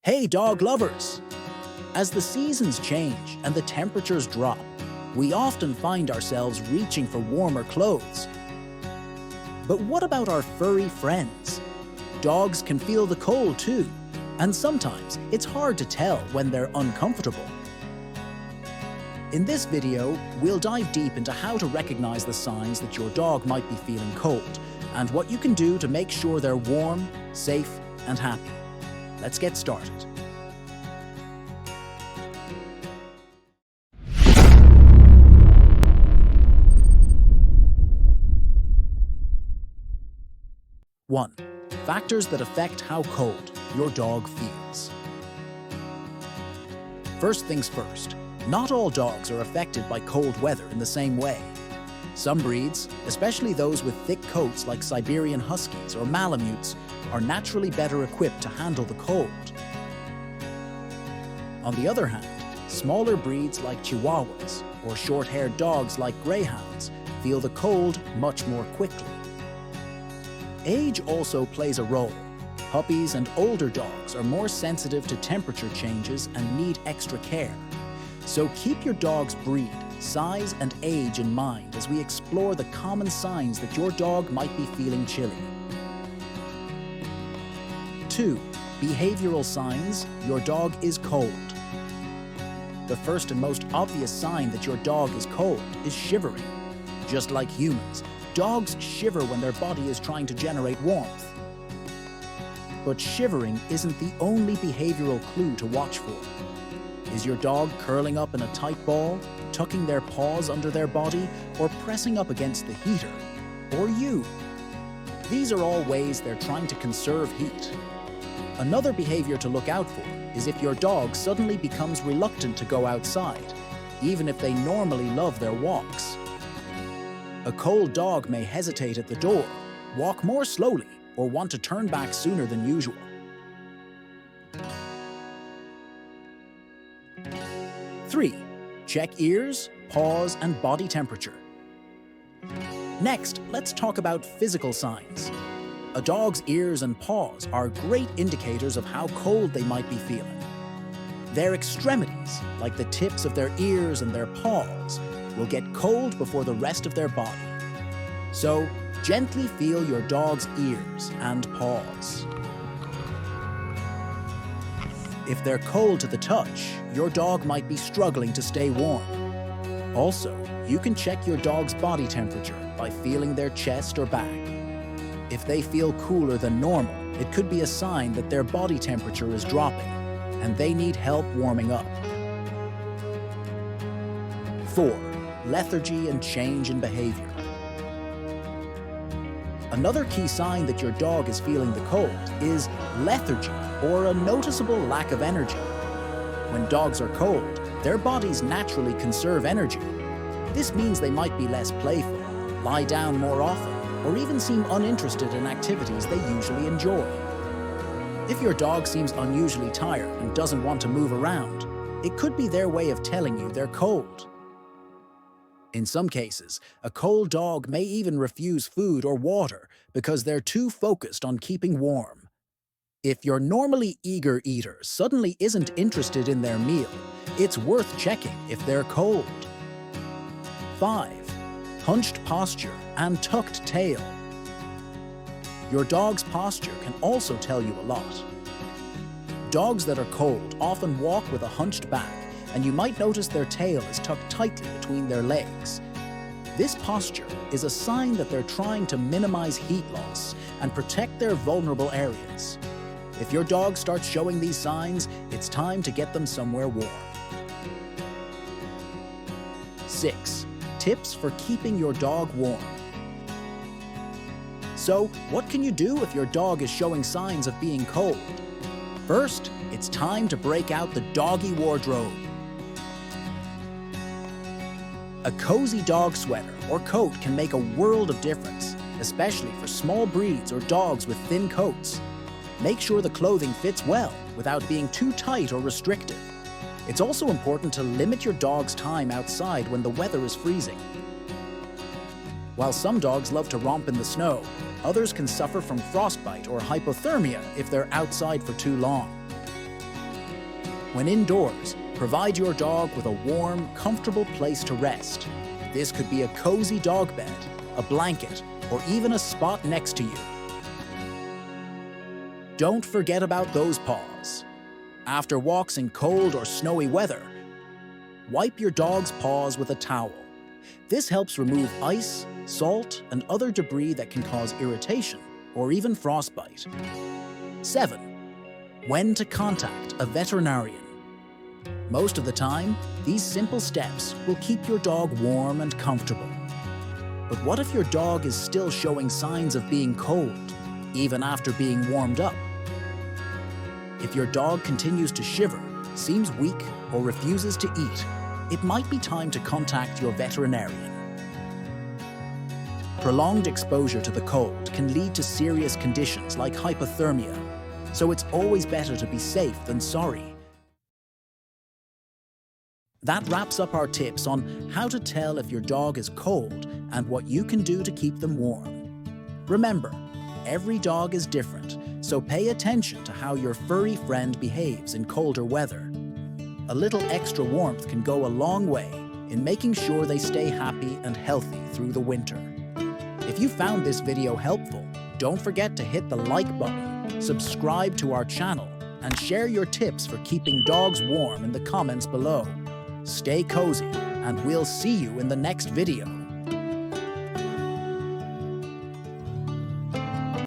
Hey dog lovers! As the seasons change and the temperatures drop, we often find ourselves reaching for warmer clothes. But what about our furry friends? Dogs can feel the cold too, and sometimes it's hard to tell when they're uncomfortable. In this video, we'll dive deep into how to recognize the signs that your dog might be feeling cold, and what you can do to make sure they're warm, safe, and happy. Let's get started. One, factors that affect how cold your dog feels. First things first, not all dogs are affected by cold weather in the same way. Some breeds, especially those with thick coats like Siberian Huskies or Malamutes, are naturally better equipped to handle the cold. On the other hand, smaller breeds like Chihuahuas or short-haired dogs like Greyhounds feel the cold much more quickly. Age also plays a role. Puppies and older dogs are more sensitive to temperature changes and need extra care. So keep your dog's breed, size, and age in mind as we explore the common signs that your dog might be feeling chilly. 2. Behavioral signs your dog is cold. The first and most obvious sign that your dog is cold is shivering. Just like humans, dogs shiver when their body is trying to generate warmth. But shivering isn't the only behavioral clue to watch for. Is your dog curling up in a tight ball, tucking their paws under their body, or pressing up against the heater? Or you? These are all ways they're trying to conserve heat. Another behavior to look out for is if your dog suddenly becomes reluctant to go outside, even if they normally love their walks. A cold dog may hesitate at the door, walk more slowly, or want to turn back sooner than usual. 3. Check ears, paws, and body temperature. Next, let's talk about physical signs. A dog's ears and paws are great indicators of how cold they might be feeling. Their extremities, like the tips of their ears and their paws, will get cold before the rest of their body. So, gently feel your dog's ears and paws. If they're cold to the touch, your dog might be struggling to stay warm. Also, you can check your dog's body temperature by feeling their chest or back. If they feel cooler than normal, it could be a sign that their body temperature is dropping, and they need help warming up. 4. Lethargy and change in behavior. Another key sign that your dog is feeling the cold is lethargy, or a noticeable lack of energy. When dogs are cold, their bodies naturally conserve energy. This means they might be less playful, lie down more often, or even seem uninterested in activities they usually enjoy. If your dog seems unusually tired and doesn't want to move around, it could be their way of telling you they're cold. In some cases, a cold dog may even refuse food or water because they're too focused on keeping warm. If your normally eager eater suddenly isn't interested in their meal, it's worth checking if they're cold. 5. Hunched posture and tucked tail. Your dog's posture can also tell you a lot. Dogs that are cold often walk with a hunched back, and you might notice their tail is tucked tightly between their legs. This posture is a sign that they're trying to minimize heat loss and protect their vulnerable areas. If your dog starts showing these signs, it's time to get them somewhere warm. 6. Tips for keeping your dog warm. So, what can you do if your dog is showing signs of being cold? First, it's time to break out the doggy wardrobe. A cozy dog sweater or coat can make a world of difference, especially for small breeds or dogs with thin coats. Make sure the clothing fits well without being too tight or restrictive. It's also important to limit your dog's time outside when the weather is freezing. While some dogs love to romp in the snow, others can suffer from frostbite or hypothermia if they're outside for too long. When indoors, provide your dog with a warm, comfortable place to rest. This could be a cozy dog bed, a blanket, or even a spot next to you. Don't forget about those paws. After walks in cold or snowy weather, wipe your dog's paws with a towel. This helps remove ice, salt, and other debris that can cause irritation or even frostbite. 7. When to contact a veterinarian. Most of the time, these simple steps will keep your dog warm and comfortable. But what if your dog is still showing signs of being cold, even after being warmed up? If your dog continues to shiver, seems weak, or refuses to eat, it might be time to contact your veterinarian. Prolonged exposure to the cold can lead to serious conditions like hypothermia, so it's always better to be safe than sorry. That wraps up our tips on how to tell if your dog is cold and what you can do to keep them warm. Remember, every dog is different, so pay attention to how your furry friend behaves in colder weather. A little extra warmth can go a long way in making sure they stay happy and healthy through the winter. If you found this video helpful, don't forget to hit the like button, subscribe to our channel, and share your tips for keeping dogs warm in the comments below. Stay cozy, and we'll see you in the next video.